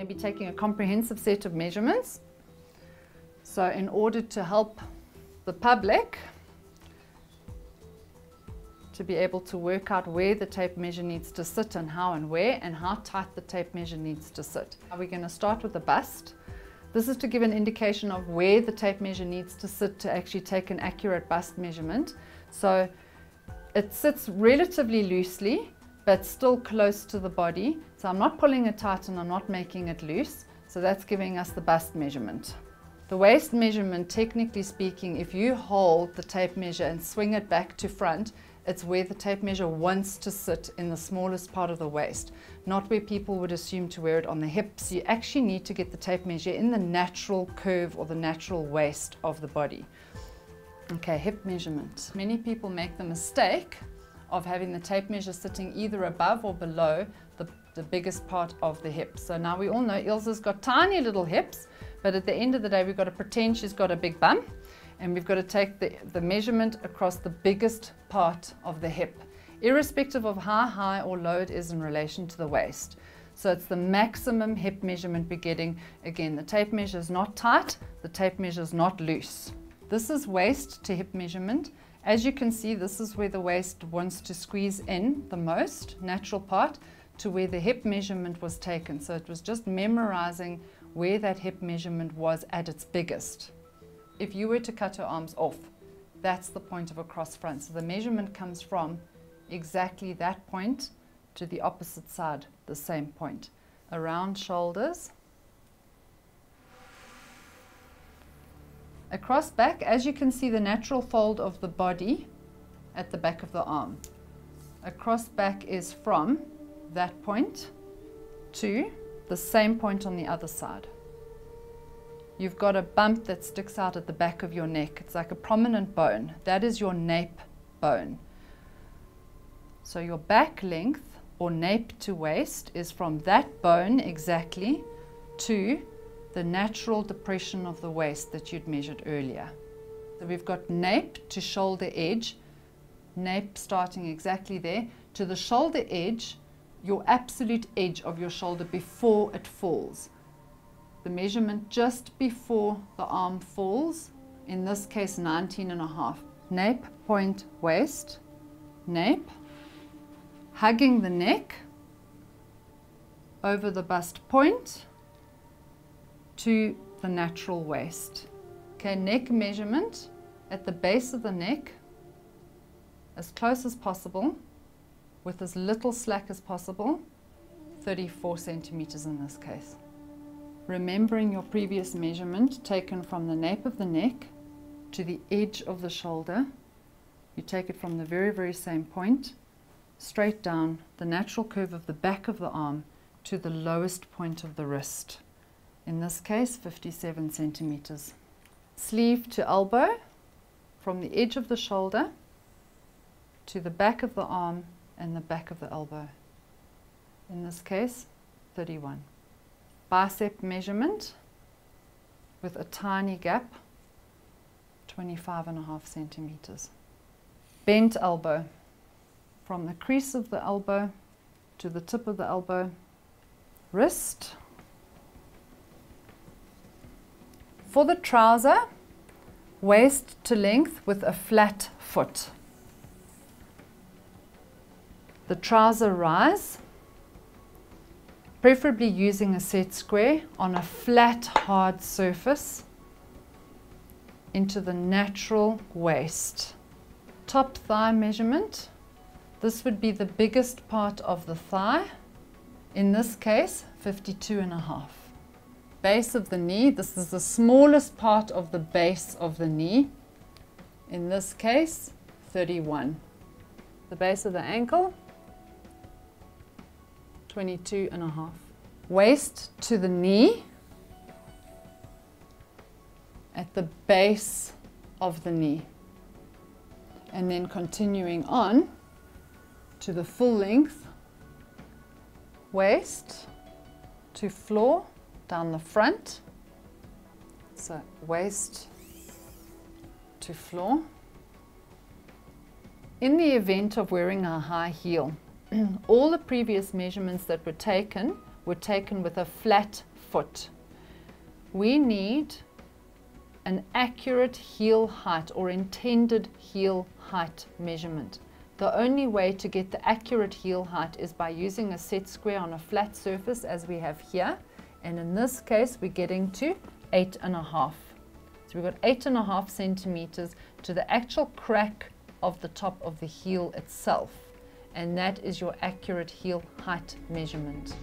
to be taking a comprehensive set of measurements. So in order to help the public to be able to work out where the tape measure needs to sit and how and where, and how tight the tape measure needs to sit. We're going to start with the bust. This is to give an indication of where the tape measure needs to sit to actually take an accurate bust measurement. So it sits relatively loosely, but still close to the body. So I'm not pulling it tight and I'm not making it loose. So that's giving us the bust measurement. The waist measurement, technically speaking, if you hold the tape measure and swing it back to front, it's where the tape measure wants to sit, in the smallest part of the waist, not where people would assume to wear it on the hips. You actually need to get the tape measure in the natural curve or the natural waist of the body. Okay, hip measurement. Many people make the mistake of having the tape measure sitting either above or below the biggest part of the hip. So now we all know Ilse's got tiny little hips, but at the end of the day we've got to pretend she's got a big bum. And we've got to take the measurement across the biggest part of the hip, irrespective of how high or low it is in relation to the waist. So it's the maximum hip measurement we're getting. Again, the tape measure is not tight, the tape measure is not loose. This is waist to hip measurement. As you can see, this is where the waist wants to squeeze in the most, natural part, to where the hip measurement was taken. So it was just memorizing where that hip measurement was at its biggest. If you were to cut her arms off, that's the point of a cross front. So the measurement comes from exactly that point to the opposite side, the same point. Around shoulders. Across back, as you can see, the natural fold of the body at the back of the arm. Across back is from that point to the same point on the other side. You've got a bump that sticks out at the back of your neck. It's like a prominent bone. That is your nape bone. So your back length, or nape to waist, is from that bone exactly to the natural depression of the waist that you'd measured earlier. So we've got nape to shoulder edge, nape starting exactly there, to the shoulder edge, your absolute edge of your shoulder before it falls. The measurement just before the arm falls, in this case 19.5. Nape point waist, nape, hugging the neck over the bust point to the natural waist. Okay, neck measurement at the base of the neck, as close as possible, with as little slack as possible, 34 centimeters in this case. Remembering your previous measurement taken from the nape of the neck to the edge of the shoulder, you take it from the very, very same point, straight down the natural curve of the back of the arm to the lowest point of the wrist. In this case, 57 centimeters. Sleeve to elbow, from the edge of the shoulder to the back of the arm and the back of the elbow. In this case, 31. Bicep measurement with a tiny gap, 25.5 centimeters. Bent elbow, from the crease of the elbow to the tip of the elbow. Wrist. For the trouser, waist to length with a flat foot. The trouser rise, preferably using a set square on a flat, hard surface into the natural waist. Top thigh measurement, this would be the biggest part of the thigh, in this case 52.5. Base of the knee, this is the smallest part of the base of the knee, in this case 31. The base of the ankle, 22.5. Waist to the knee at the base of the knee, and then continuing on to the full length waist to floor down the front. So waist to floor. In the event of wearing a high heel, all the previous measurements that were taken with a flat foot. We need an accurate heel height or intended heel height measurement. The only way to get the accurate heel height is by using a set square on a flat surface as we have here, and in this case we're getting to 8.5. So we've got 8.5 centimeters to the actual crack of the top of the heel itself, and that is your accurate heel height measurement.